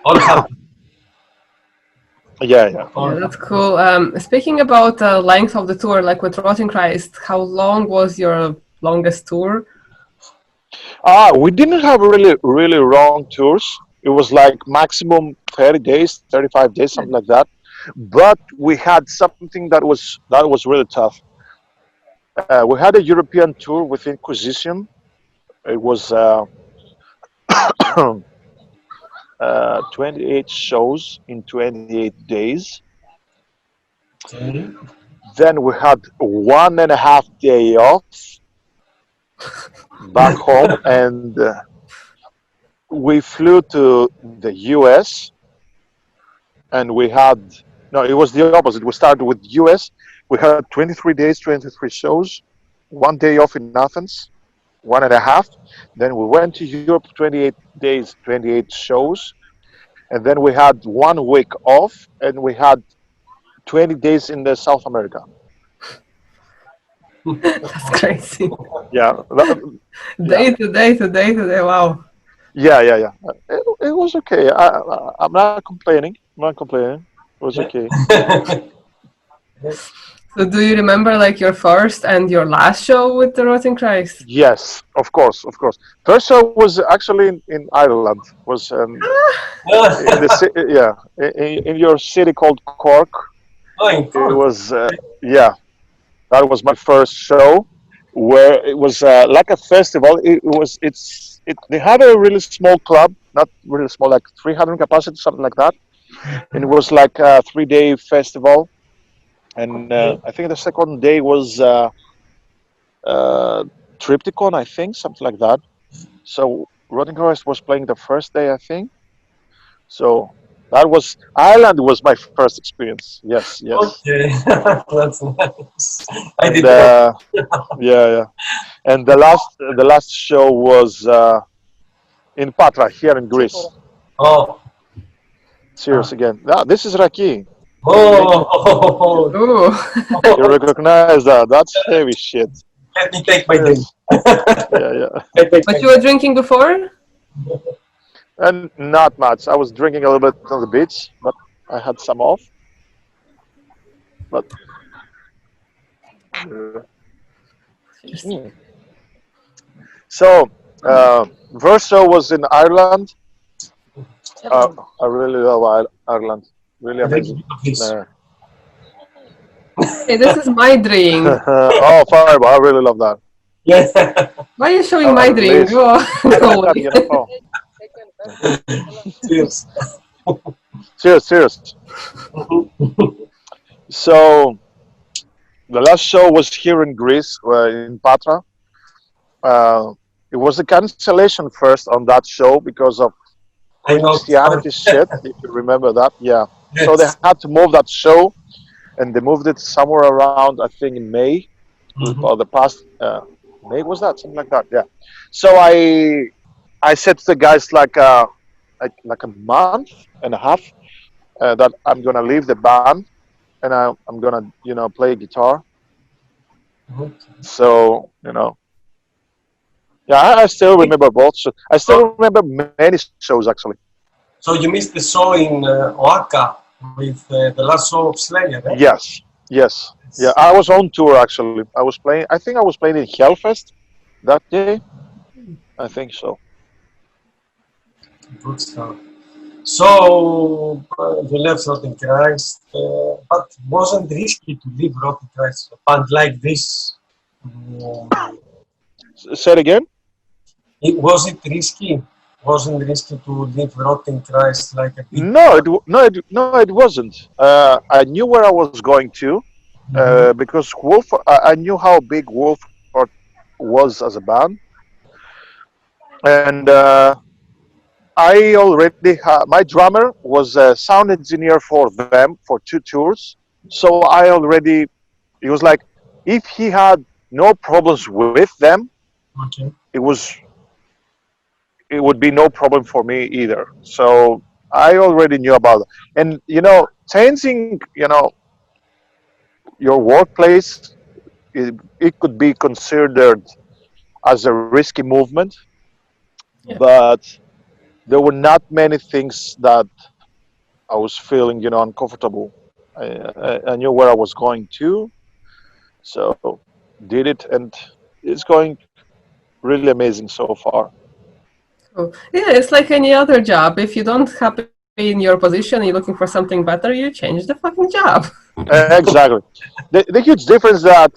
All happy. Yeah. Yeah, that's cool. Speaking about length of the tour, like with Rotting Christ, how long was your longest tour? We didn't have really long tours. It was like maximum 30 days, 35 days, something like that. But we had something that was really tough. We had a European tour with Inquisition. It was 28 shows in 28 days. Okay. Then we had 1.5 day off back home, and we flew to the US, and we had, no, it was the opposite. We started with US. We had 23 days, 23 shows, 1 day off in Athens, 1.5. Then we went to Europe, 28 days, 28 shows. And then we had 1 week off, and we had 20 days in the South America. That's crazy. Yeah. Day to day to day to day. Wow. Yeah. It was okay. I'm not complaining. It was okay. So do you remember like your first and your last show with the Rotting Christ? Yes, of course, of course. First show was actually in Ireland. Was in the yeah, in your city called Cork. Oh, in It Cork. was yeah, that was my first show, where it was like a festival. They had a really small club, not really small, like 300 capacity, something like that. And it was like a 3 day festival. And Okay. I think the second day was uh, Triptychon, I think, something like that. So Rotting Christ was playing the first day, I think. So that was Ireland was my first experience. Yes, yes. Okay. That's nice. I And did not. yeah, yeah. And the last show was in Patra here in Greece. Oh. Serious again. Ah, this is Raki. Can you believe it? Oh. Ooh. You recognize that? That's heavy shit. Let me take my drink. Yes. Yeah, yeah. I take But my you were drinking before? And not much. I was drinking a little bit on the beach, but I had some off. But mm. So Verso was in Ireland. I really love Ireland. Really drink amazing. this. Hey, this is my drink. Oh, Fireball! I really love that. Yeah. Why are you showing my At drink? least. Oh, go away. Oh, Cheers. serious, serious. So the last show was here in Greece, in Patra. Uh, it was a cancellation first on that show because of I know. Christianity shit, if you remember that. Yeah. So they Yes. had to move that show, and they moved it somewhere around, I think, in May, or the past May was that something like that. Yeah. So I said to the guys like a month and a half that I'm gonna leave the band and I'm gonna play guitar. So yeah, I still remember both. So I still remember many shows actually. So you missed the show in Oaxaca with the last show of Slayer, eh? Yes, yes, yeah. I was on tour actually. I was playing. I think I was playing in Hellfest that day. I think so. Good stuff. So you left Rotten Christ, but wasn't risky to leave Rotten Christ, a band like this? Say it again. Was it risky? Wasn't risky to leave Rotten Christ like a big No, band? no, it wasn't. I knew where I was going to because I knew how big Wolfheart was as a band, and I already my drummer was a sound engineer for them for 2 tours, so I already. It was like if he had no problems with them, Okay. it was it would be no problem for me either. So I already knew about it. And changing your workplace, it could be considered as a risky movement, Yeah. but there were not many things that I was feeling uncomfortable. I knew where I was going to, so did it, and it's going really amazing so far. Cool. Yeah, it's like any other job. If you don't happy in your position, you're looking for something better, you change the fucking job. Exactly. The huge difference that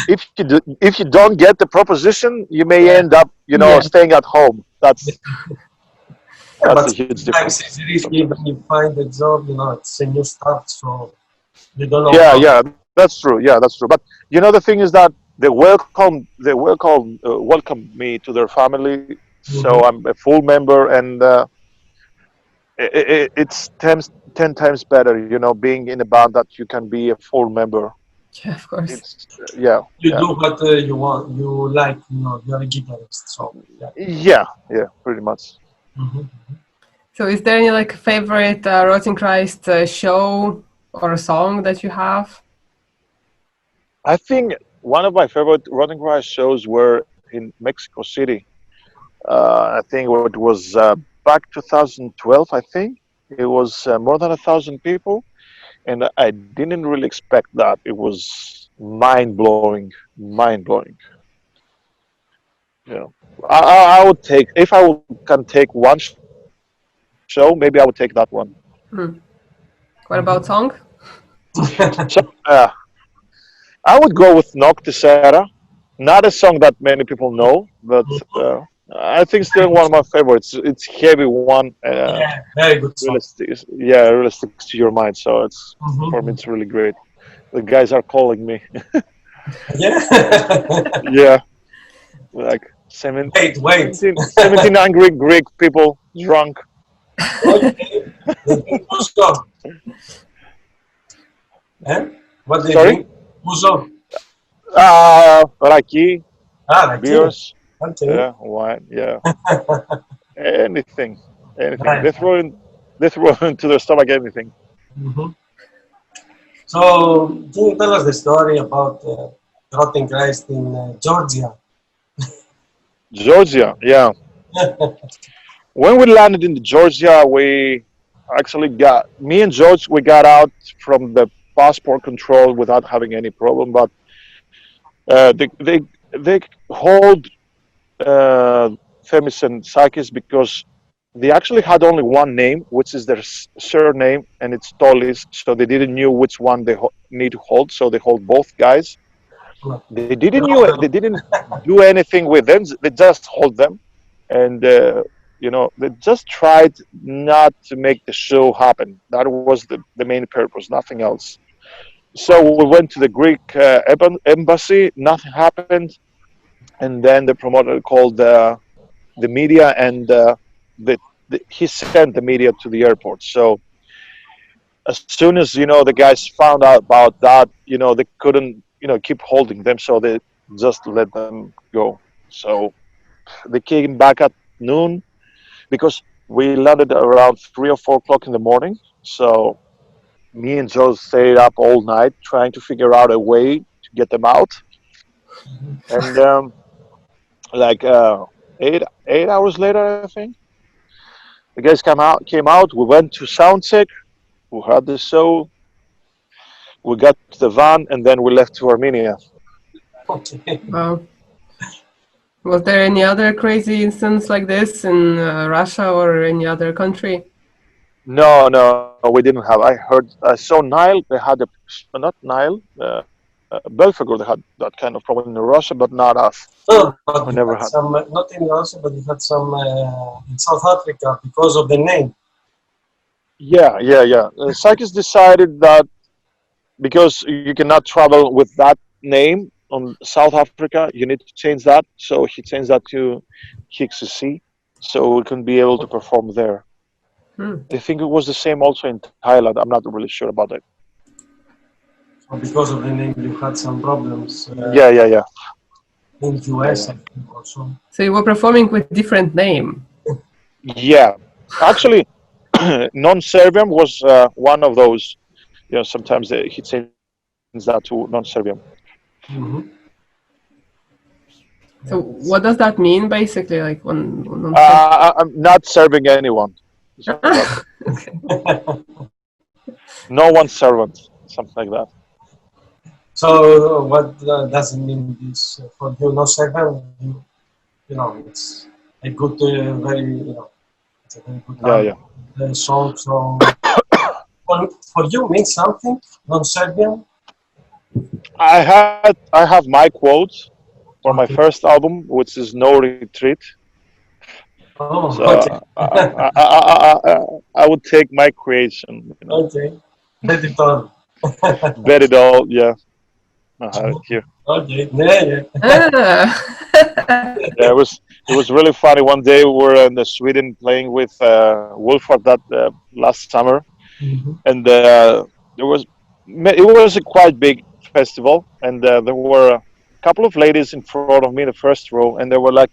if you don't get the proposition, you may Yeah. end up Yeah. staying at home. That's Yeah, that's but the huge sometimes difference. it's risky when you find a job, it's a new start, so you don't know Yeah, how. yeah, that's true. Yeah, that's true. But the thing is that they welcome me to their family. So Mhm. I'm a full member, and it's ten times better, being in a band that you can be a full member. Yeah, of course. It's yeah, You yeah, do what you want, you like, you're a guitarist, so yeah. yeah, yeah, pretty much. Mhm. So is there any like favorite Rotting Christ show or a song that you have? I think one of my favorite Rotten Cry shows were in Mexico City. I think it was back 2012. I think it was more than 1,000 people. and I didn't really expect that. It was mind blowing, mind blowing. You know, I would take if can take one show, maybe I would take that one. Hmm. What about song? So I would go with Noctisera. Not a song that many people know, but I think still one of my favorites. It's heavy one. Yeah, very good Really, song. yeah, it really sticks to your mind. So it's for me, Mhm. it's really great. The guys are calling me. Yeah. Yeah, like Wait, wait. 17 angry Greek people drunk. Okay. They drink Ouzo. Eh? What they Sorry, drink? Ouzo. raki, Ah, Raki. beers, Okay. yeah, wine, yeah, anything, anything. Nice. They throw into their stomach anything. Mhm. So, can you tell us the story about Rotting Christ in Georgia? Georgia, yeah. When we landed in Georgia, we actually got me and George. We got out from the passport control without having any problem. But they hold Themis and Sakis because they actually had only one name, which is their surname, and it's Tolis. So they didn't knew which one they need to hold. So they hold both guys. They didn't knew it. They didn't do anything with them. They just hold them, and they just tried not to make the show happen. That was the main purpose, nothing else. So we went to the Greek embassy. Nothing happened, and then the promoter called the media, and he sent the media to the airport. So as soon as the guys found out about that, they couldn't keep holding them, so they just let them go. So they came back at noon because we landed around 3 or 4 o'clock in the morning. So me and Joe stayed up all night trying to figure out a way to get them out. And like 8 hours later, I think the guys came out. We went to sound check. We had the show. We got to the van, and then we left to Armenia. Okay. Wow. Was there any other crazy instance like this in Russia or any other country? No, we didn't have. I saw Nile. They had not Nile, Belfagor. They had that kind of problem in Russia, but not us. No, We but you never had had. some, not in Russia, but you had some in South Africa because of the name. Yeah. Sakis decided that because you cannot travel with that name on South Africa, you need to change that. So he changed that to KXC, so we can be able to perform there. Hmm. I think it was the same also in Thailand. I'm not really sure about it. So because of the name, you had some problems Yeah. in US, I think, also. So you were performing with different name. Yeah. Actually, non-Serbian was one of those. Sometimes he changed that to non-Serbian. Mhm. So what does that mean basically? Like when I'm not serving anyone. So that's it. No one's servant, something like that. So what does it mean this for you? No second, it's a good, very, it's a very good Yeah. song. So for you means something non-Serbian. I have my quotes for my Okay. first album, which is No Retreat. Oh, So okay. I would take my creation, Okay. Editor. bet it all. Yeah, I have it here. Okay. Yeah. ah. Yeah, it was really funny. One day we were in Sweden playing with Wolfheart that last summer, Mhm. and it was a quite big festival, and there were a couple of ladies in front of me in the first row, and they were like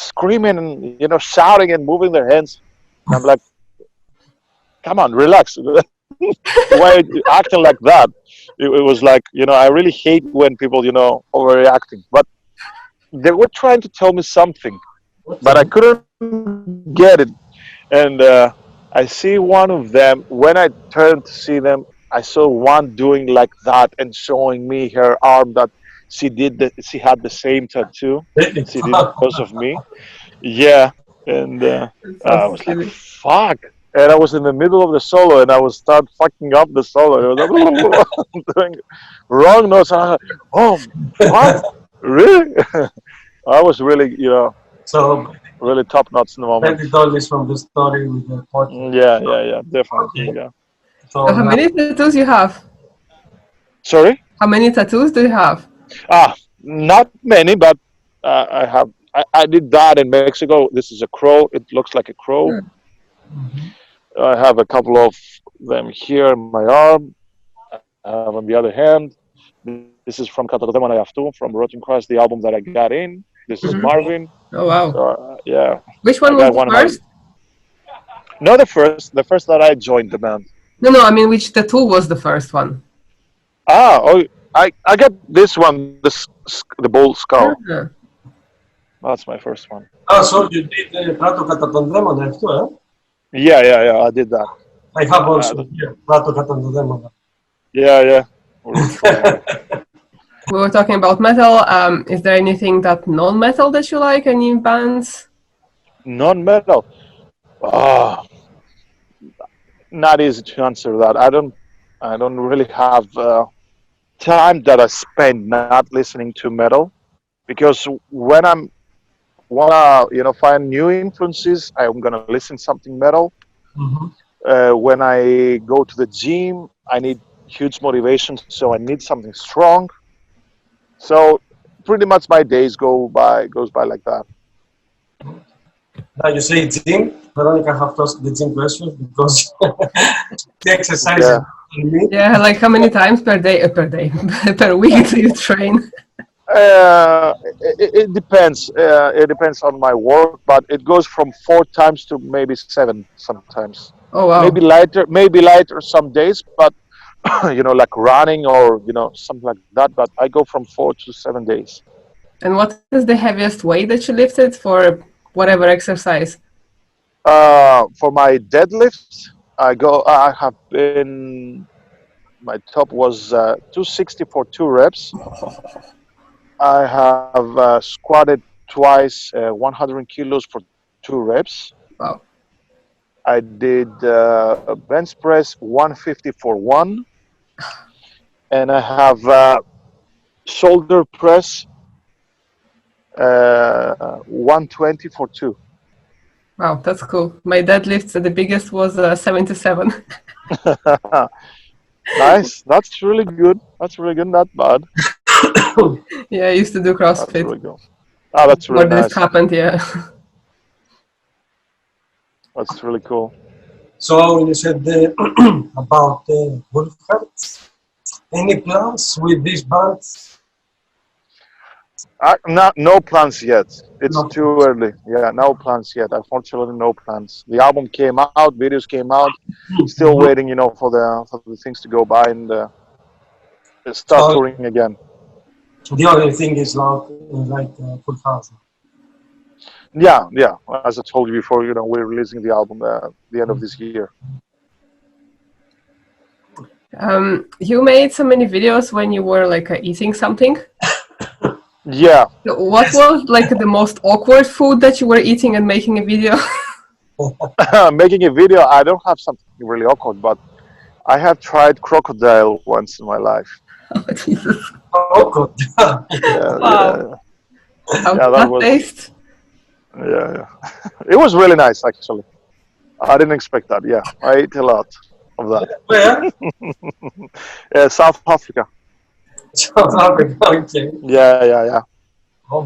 screaming and shouting and moving their hands, and I'm like, come on, relax. Why are you acting like that? It was like, I really hate when people overreacting, but they were trying to tell me something, but I Okay. couldn't get it. And I see one of them. When I turned to see them, I I saw one doing like that and showing me her arm that she had the same tattoo. Really? She did because of me. Yeah, and It I sounds was like, silly. "Fuck!" And I was in the middle of the solo, and I was start fucking up the solo. I was like, doing wrong notes. And I was like, "Oh, what? Really?" I was really, So really top notch in the moment. Betty told us from the story with the portrait. Yeah, definitely. Okay. Yeah. So So how many tattoos you have? Sorry. How many tattoos do you have? Not many, but I have. I did that in Mexico. This is a crow. It looks like a crow. Mhm. I have a couple of them here in my arm. I have on the other hand. This is from Catadema Ayaftu, from Rotten Cross, the album that I got in. This is Mhm. Marvin. Oh So wow. yeah, Which I one got was the one of my. first? No, the first that I joined the band. No, I mean which tattoo was the first one? Oh, I got this one, the bull skull. Ah, That's my first one. So you did Prato κατά τον δαίμονα αυτό, Yeah, I did that. I have Uh, also here, Prato κατά τον δαίμονα. yeah. Really cool one. we were talking about metal. Is there anything that non-metal that you like? Any bands? Non-metal. Ah, not easy to answer that. I don't really have time that I spend not listening to metal because when I'm wanna find new influences, I'm gonna listen something metal. Mhm. When I go to the gym, I need huge motivation, so I need something strong. So pretty much my days goes by like that. Now you say gym, Veronica have to ask the gym questions because the exercise Yeah. on me. Yeah, like how many times per day? Per week do you train? It depends. It depends on my work, but it goes from 4 times to maybe 7 sometimes. Oh wow. Maybe lighter some days, but like running or something like that. But I go from 4 to 7 days. And what is the heaviest weight that you lifted for whatever exercise? For my deadlifts, I have been. My top was 260 for 2 reps. I have squatted twice 100 kilos for 2 reps. Wow. I did bench press 150 for 1, and I have shoulder press 120 for 2. Wow, that's cool. My deadlifts, the biggest was 77. Nice. That's really good. That's really good. Not bad. Yeah, I used to do That's CrossFit really good. Oh, that's before really this nice. happened, yeah. That's really cool. So you said about Wolfheart. Any plans with this band? No plans yet. It's No. too early. Yeah, no plans yet. Unfortunately, no plans. The album came out, videos came out. Still Mhm. waiting, for the things to go by and start So touring again. the only thing is like full house. Yeah. As I told you before, we're releasing the album the end of this year. You made so many videos when you were like eating something. Yeah. So what was like the most awkward food that you were eating and making a video? Making a video, I don't have something really awkward, but I have tried crocodile once in my life. Oh, Jesus. Oh, God. Yeah, Wow. How yeah, did that that was, taste? yeah. It was really nice, actually. I didn't expect that. Yeah, I ate a lot of that. Where? Yeah, South Africa. South Africa. Okay. Yeah. Oh.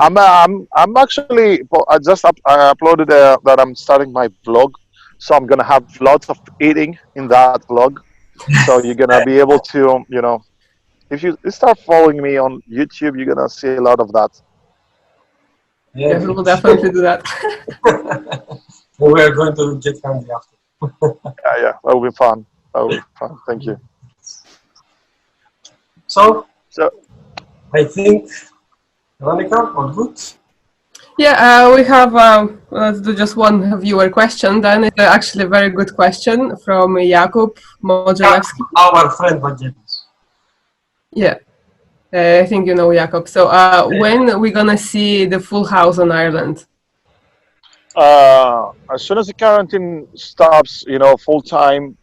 I'm actually. Well, I uploaded that I'm starting my vlog, so I'm gonna have lots of eating in that vlog. So you're gonna be able to, if you start following me on YouTube, you're gonna see a lot of that. Yeah, Yeah. we will definitely do that. We are going to get handy after. Yeah, that will be fun. That will be fun. Thank you. So So I think Veronica, all good. Yeah, we have, let's do just one viewer question then. It's actually a very good question from Jakub Mojelewski. Our friend Vaggelis. Yeah, I think you know Jakub. So when are we gonna see the Full House on Ireland? As soon as the quarantine stops, full time,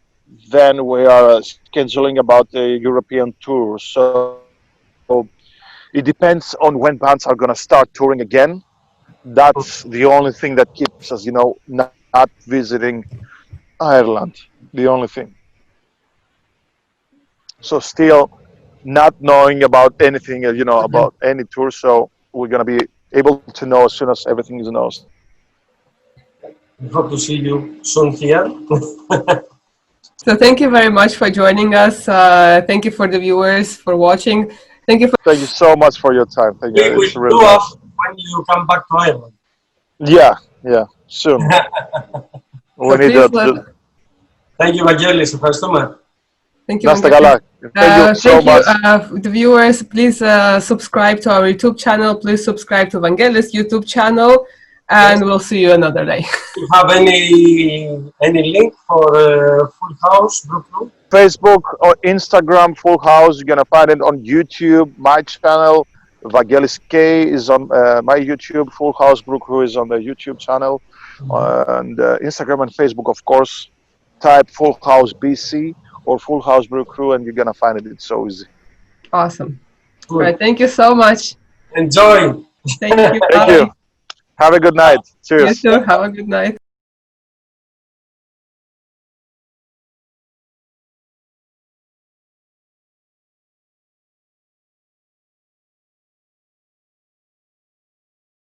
then we are scheduling about the European tour. So it depends on when bands are going to start touring again. That's the only thing that keeps us, not visiting Ireland. The only thing. So still not knowing about anything, about any tour. So we're gonna be able to know as soon as everything is known. We hope to see you soon here. So thank you very much for joining us. Thank you for the viewers for watching. Thank you for Thank you so much for your time. Thank you. We will It's really do up nice. when you come back to Ireland. Yeah, soon. We so need please to. Thank you, Vaggelis. Ευχαριστούμε. thank you. Nasta gala. Thank you so Thank you, much. the viewers. Please subscribe to our YouTube channel. Please subscribe to Vaggelis YouTube channel, and we'll see you another day. You have any link for Full House, Brew? Facebook or Instagram, Full House. You're gonna find it on YouTube. My channel, Vaggelis K, is on my YouTube. Full House Brew Crew is on the YouTube channel, and Instagram and Facebook, of course. Type Full House BC or Full House Brew Crew, and you're gonna find it. It's so easy. Awesome. Good. All right. Thank you so much. Enjoy. Thank you. Thank you. Have a good night. Cheers. You too. Have a good night.